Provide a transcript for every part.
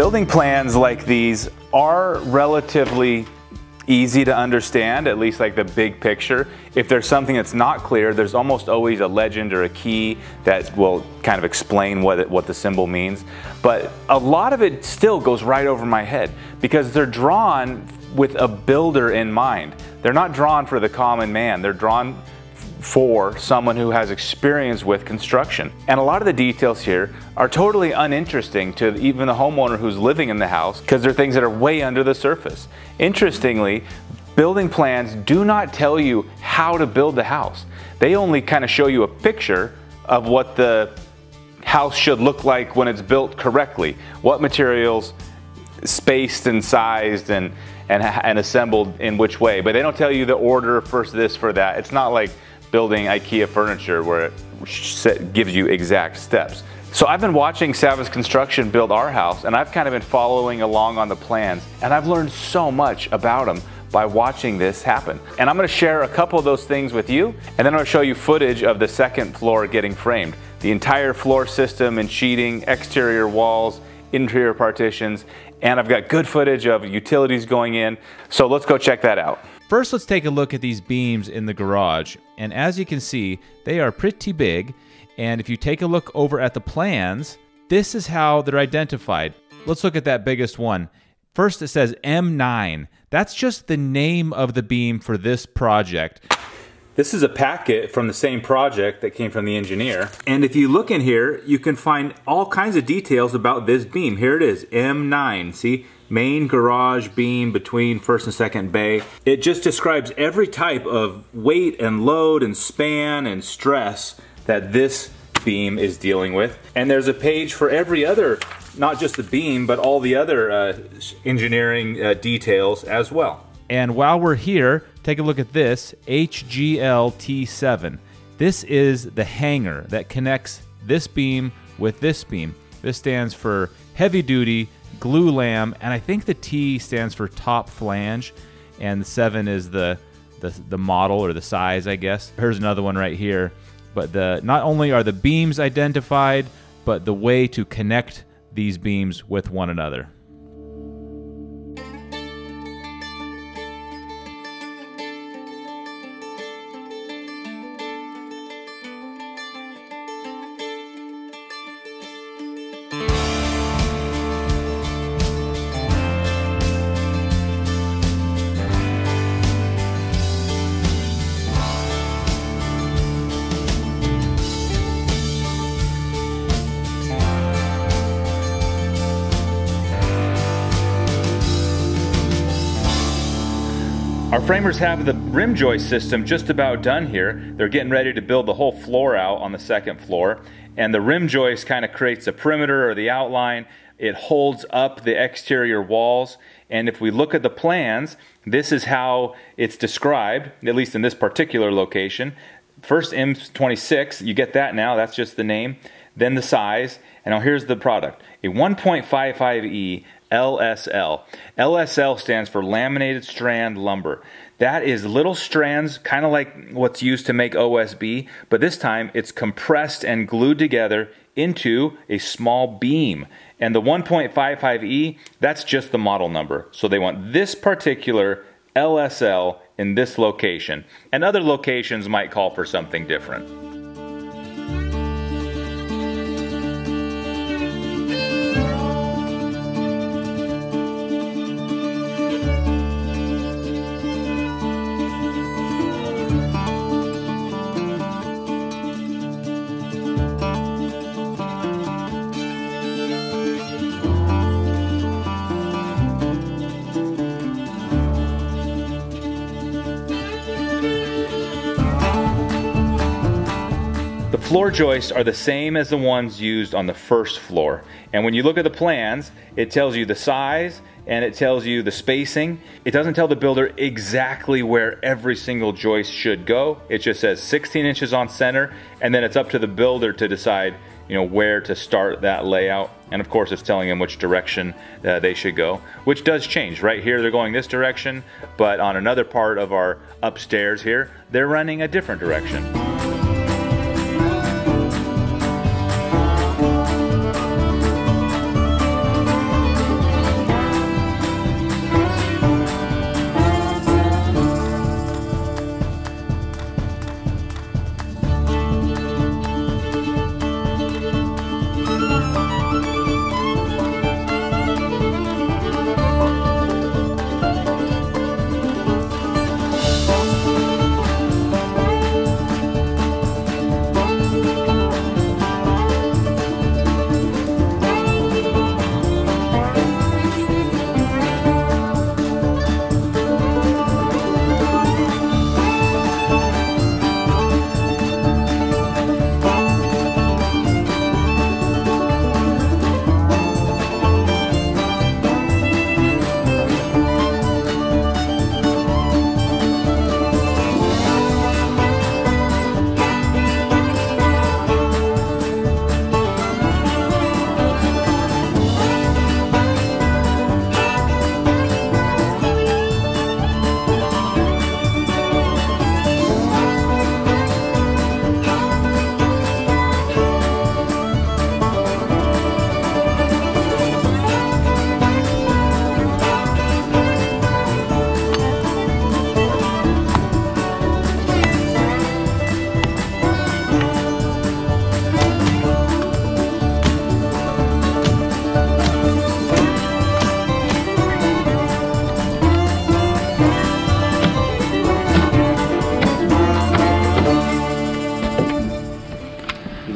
Building plans like these are relatively easy to understand, at least like the big picture. If there's something that's not clear, there's almost always a legend or a key that will kind of explain what the symbol means. But a lot of it still goes right over my head because they're drawn with a builder in mind. They're not drawn for the common man. They're drawn for someone who has experience with construction. And a lot of the details here are totally uninteresting to even the homeowner who's living in the house because they're things that are way under the surface. Interestingly, building plans do not tell you how to build the house. They only kind of show you a picture of what the house should look like when it's built correctly. What materials, spaced and sized and assembled in which way. But they don't tell you the order, first this, for that. It's not like building IKEA furniture where it gives you exact steps. So I've been watching Savas Construction build our house, and I've kind of been following along on the plans, and I've learned so much about them by watching this happen. And I'm going to share a couple of those things with you, and then I'm going to show you footage of the second floor getting framed. The entire floor system and sheeting, exterior walls, interior partitions, and I've got good footage of utilities going in. So let's go check that out. First, let's take a look at these beams in the garage. And as you can see, they are pretty big. And if you take a look over at the plans, this is how they're identified. Let's look at that biggest one. First, it says M9. That's just the name of the beam for this project. This is a packet from the same project that came from the engineer. And if you look in here, you can find all kinds of details about this beam. Here it is, M9. See? Main garage beam between first and second bay. It just describes every type of weight and load and span and stress that this beam is dealing with. And there's a page for every other, not just the beam, but all the other engineering details as well. And while we're here, take a look at this, HGL-T7. This is the hanger that connects this beam with this beam. This stands for heavy duty glue lam, and I think the T stands for top flange, and the 7 is the model or the size, I guess. Here's another one right here. But not only are the beams identified, but the way to connect these beams with one another. Our framers have the rim joist system just about done here. They're getting ready to build the whole floor out on the second floor. And the rim joist kind of creates the perimeter or the outline. It holds up the exterior walls. And if we look at the plans, this is how it's described, at least in this particular location. First M26, you get that now, that's just the name. Then the size, and now here's the product. A 1.55E LSL. LSL stands for laminated strand lumber. That is little strands, kind of like what's used to make OSB, but this time it's compressed and glued together into a small beam. And the 1.55E, that's just the model number. So they want this particular LSL in this location. And other locations might call for something different. The floor joists are the same as the ones used on the first floor. And when you look at the plans, it tells you the size and it tells you the spacing. It doesn't tell the builder exactly where every single joist should go. It just says 16 inches on center, and then it's up to the builder to decide, where to start that layout. And of course, it's telling them which direction they should go, which does change. Right here, they're going this direction, but on another part of our upstairs here, they're running a different direction.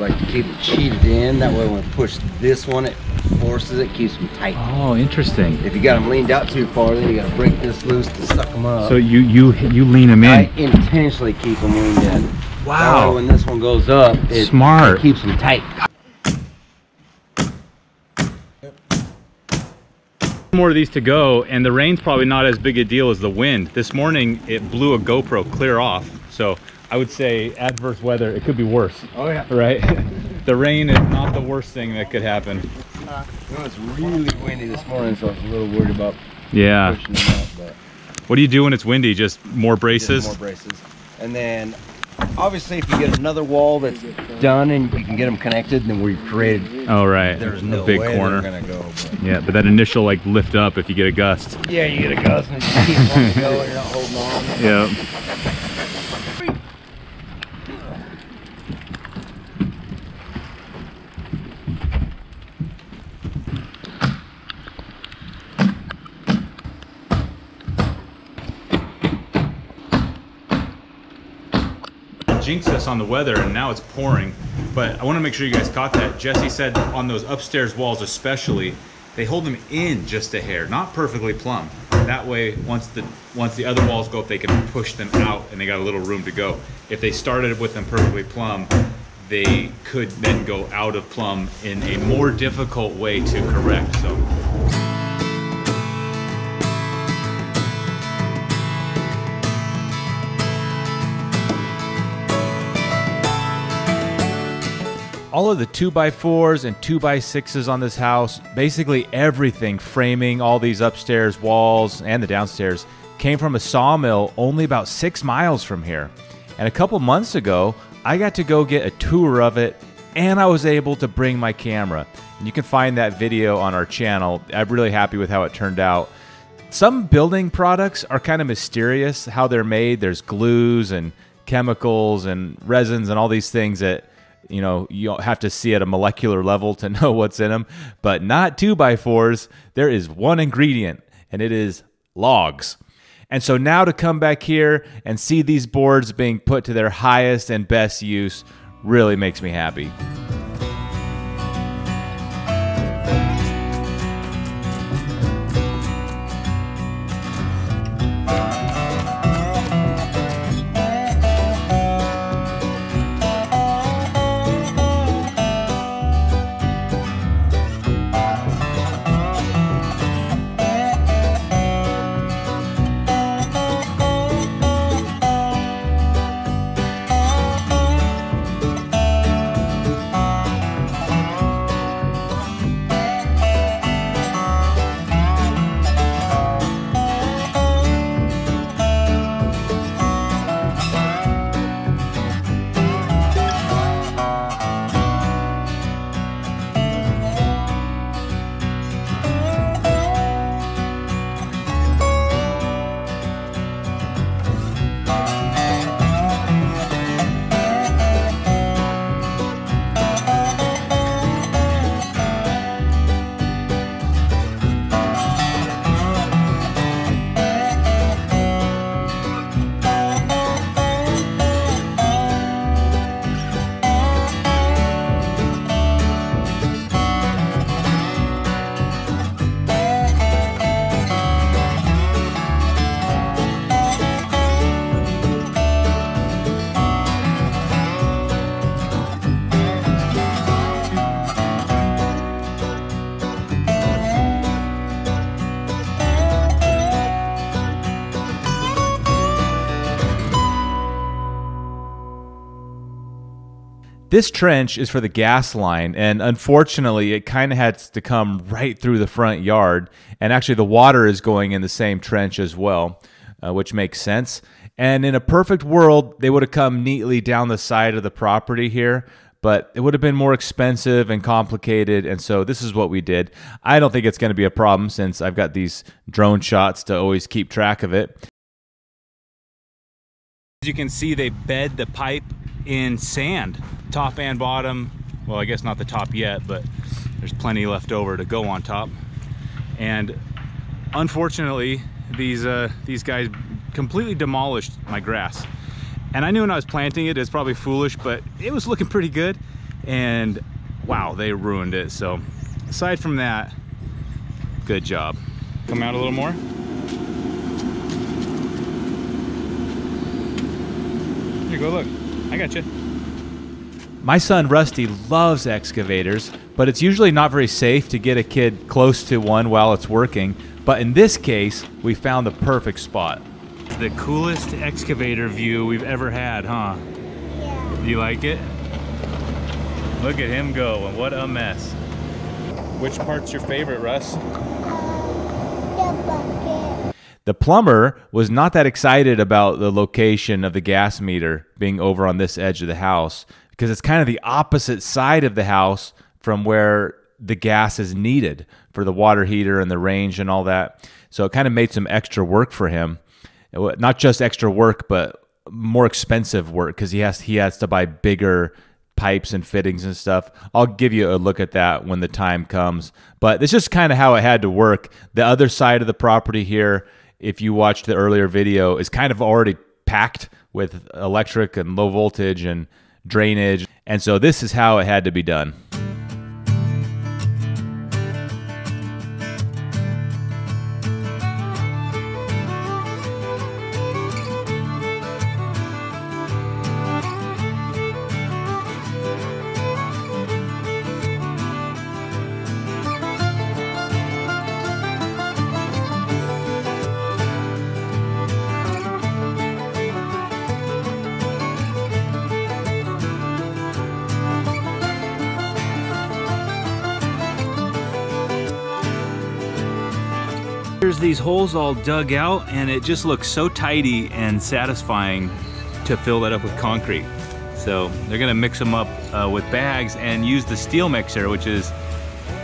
like to keep it cheated in. That way when I push this one, it forces it, keeps them tight. Oh, interesting. If you got them leaned out too far, then you got to break this loose to suck them up. So you lean them in. I intentionally keep them leaned in. Wow. That way when this one goes up, Smart. It keeps them tight. More of these to go, and the rain's probably not as big a deal as the wind. This morning it blew a GoPro clear off, so I would say adverse weather, it could be worse. Oh yeah. Right? The rain is not the worst thing that could happen. It's really windy this morning, so I was a little worried about pushing them out. But What do you do when it's windy? Just more braces? just more braces. And then obviously if you get another wall that's done and you can get them connected, then we've created, Oh, right. there's a no big way corner. they're gonna go. But Yeah, but that initial like lift up if you get a gust. yeah, you get a gust and it just keeps on going, you're not holding on. Yeah. Jinxed us on the weather and now it's pouring, but I want to make sure you guys caught that. Jesse said on those upstairs walls especially, they hold them in just a hair, not perfectly plumb. That way once the other walls go up, they can push them out and they got a little room to go. If they started with them perfectly plumb, they could then go out of plumb in a more difficult way to correct. So all of the 2x4s and 2x6s on this house, basically everything framing all these upstairs walls and the downstairs, came from a sawmill only about 6 miles from here. And a couple months ago, I got to go get a tour of it, and I was able to bring my camera. And you can find that video on our channel. I'm really happy with how it turned out. Some building products are kind of mysterious, how they're made. There's glues and chemicals and resins and all these things that you don't have to see at a molecular level to know what's in them, but not 2x4s. There is one ingredient, and it is logs. And so now to come back here and see these boards being put to their highest and best use really makes me happy. This trench is for the gas line, and unfortunately it kind of had to come right through the front yard, and actually the water is going in the same trench as well, which makes sense. And in a perfect world, they would have come neatly down the side of the property here, but it would have been more expensive and complicated, and so this is what we did. I don't think it's going to be a problem since I've got these drone shots to always keep track of it. As you can see, they bed the pipe in sand, top and bottom. Well, I guess not the top yet, but there's plenty left over to go on top. And unfortunately, these guys completely demolished my grass. And I knew when I was planting it, it's probably foolish, but it was looking pretty good. and wow, they ruined it. So aside from that, good job. Come out a little more. Here, go look. I got you. My son Rusty loves excavators, but it's usually not very safe to get a kid close to one while it's working. But in this case, we found the perfect spot. The coolest excavator view we've ever had, huh? Yeah. Do you like it? Look at him go, and what a mess. Which part's your favorite, Russ? The bucket. The plumber was not that excited about the location of the gas meter being over on this edge of the house, because it's kind of the opposite side of the house from where the gas is needed for the water heater and the range and all that. So it kind of made some extra work for him. Not just extra work, but more expensive work, because he has to buy bigger pipes and fittings and stuff. I'll give you a look at that when the time comes. But it's just kind of how it had to work. The other side of the property here, if you watched the earlier video, is kind of already packed with electric and low voltage and drainage. And so this is how it had to be done. There's these holes all dug out, and it just looks so tidy and satisfying to fill that up with concrete. So they're gonna mix them up with bags and use the steel mixer, which is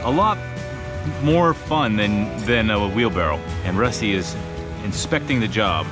a lot more fun than a wheelbarrow. And Rusty is inspecting the job.